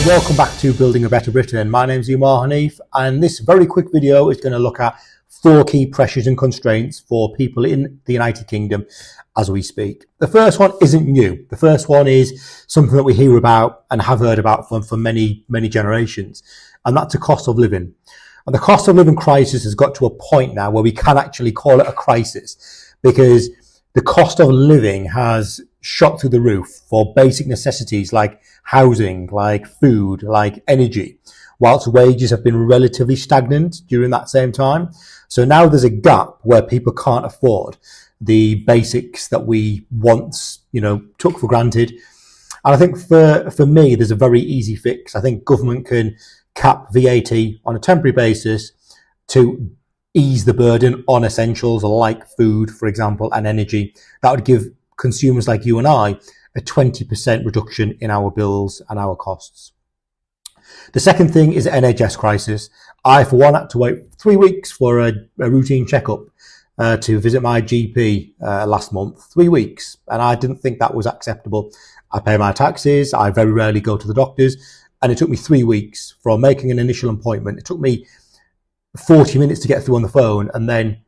and welcome back to Building a Better Britain. My name's Ummar Hanif, and this very quick video is going to look at 4 key pressures and constraints for people in the United Kingdom as we speak. The first one isn't new. The first one is something that we hear about and have heard about for many generations, and that's the cost of living. And the cost of living crisis has got to a point now where we can actually call it a crisis, because the cost of living has shot through the roof for basic necessities like housing, like food, like energy, whilst wages have been relatively stagnant during that same time. So now there's a gap where people can't afford the basics that we once, took for granted. And I think for me, there's a very easy fix. I think government can cap VAT on a temporary basis to ease the burden on essentials like food, for example, and energy. That would give consumers like you and I a 20% reduction in our bills and our costs. The second thing is NHS Crisis. I, for one, had to wait 3 weeks for a routine checkup to visit my GP last month. 3 weeks. And I didn't think that was acceptable. I pay my taxes. I very rarely go to the doctors. And it took me 3 weeks from making an initial appointment. It took me 40 minutes to get through on the phone, and then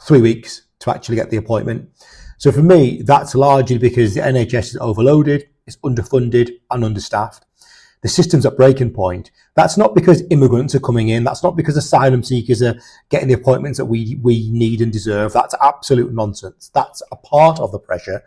3 weeks to actually get the appointment. So for me, that's largely because the NHS is overloaded, it's underfunded and understaffed. The system's at breaking point. That's not because immigrants are coming in. That's not because asylum seekers are getting the appointments that we need and deserve. That's absolute nonsense. That's a part of the pressure.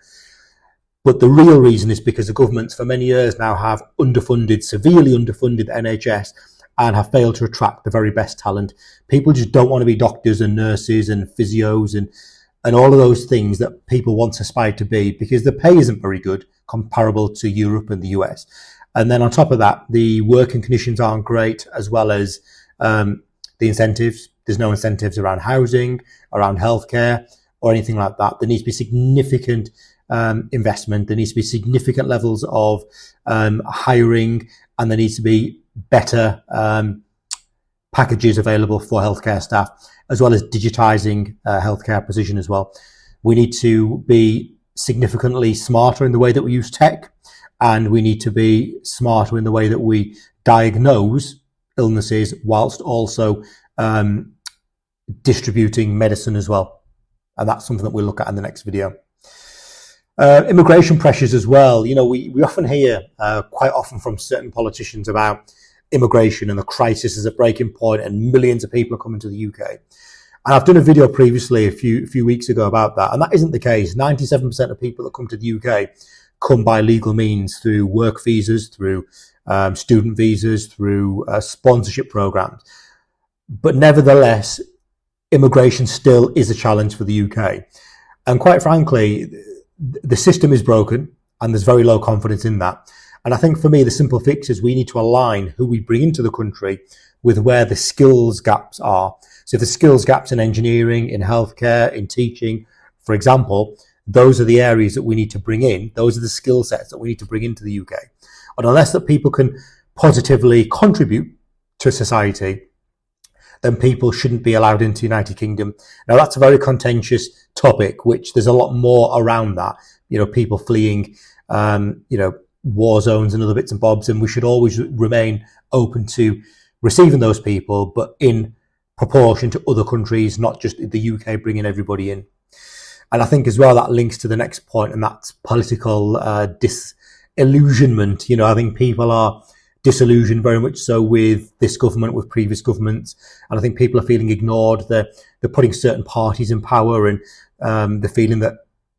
But the real reason is because the governments for many years now have severely underfunded the NHS and have failed to attract the very best talent. People just don't want to be doctors and nurses and physios and all of those things that people once aspired to be, because the pay isn't very good comparable to Europe and the US. And then on top of that, the working conditions aren't great, as well as the incentives. There's no incentives around housing, around healthcare, or anything like that. There needs to be significant investment. There needs to be significant levels of hiring, and there needs to be better packages available for healthcare staff, as well as digitising healthcare precision as well. We need to be significantly smarter in the way that we use tech, and we need to be smarter in the way that we diagnose illnesses whilst also distributing medicine as well. And that's something that we'll look at in the next video. Immigration pressures as well. We often hear quite often from certain politicians about immigration and the crisis is at breaking point and millions of people are coming to the UK. And I've done a video previously a few weeks ago about that, and that isn't the case. 97% of people that come to the UK come by legal means, through work visas, through student visas, through sponsorship programs. But nevertheless, immigration still is a challenge for the UK. And quite frankly, the system is broken and there's very low confidence in that. And I think for me, the simple fix is we need to align who we bring into the country with where the skills gaps are. So if the skills gaps in engineering, in healthcare, in teaching, for example, those are the areas that we need to bring in. Those are the skill sets that we need to bring into the UK. And unless that people can positively contribute to society, then people shouldn't be allowed into the United Kingdom. Now, that's a very contentious topic, which there's a lot more around that. People fleeing, war zones and other bits and bobs, and we should always remain open to receiving those people, but in proportion to other countries, not just the UK bringing everybody in. And I think as well that links to the next point, and that's political disillusionment. I think people are disillusioned very much so with this government, with previous governments, and I think people are feeling ignored. They're putting certain parties in power, and the feeling that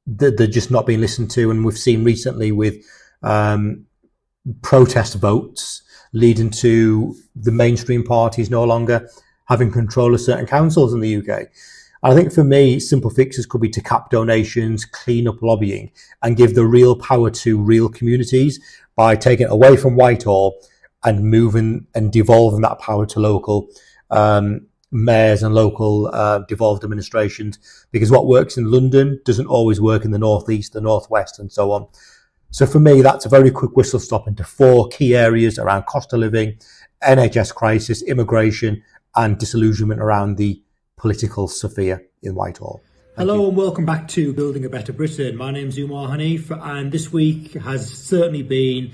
they're just not being listened to. And we've seen recently with protest votes leading to the mainstream parties no longer having control of certain councils in the UK. I think for me, simple fixes could be to cap donations, clean up lobbying, and give the real power to real communities by taking it away from Whitehall and moving and devolving that power to local mayors and local devolved administrations. Because what works in London doesn't always work in the northeast, the northwest, and so on. So for me, that's a very quick whistle stop into 4 key areas around cost of living, NHS crisis, immigration, and disillusionment around the political sphere in Whitehall. Hello and welcome back to Building a Better Britain. My name's Ummar Hanif, and this week has certainly been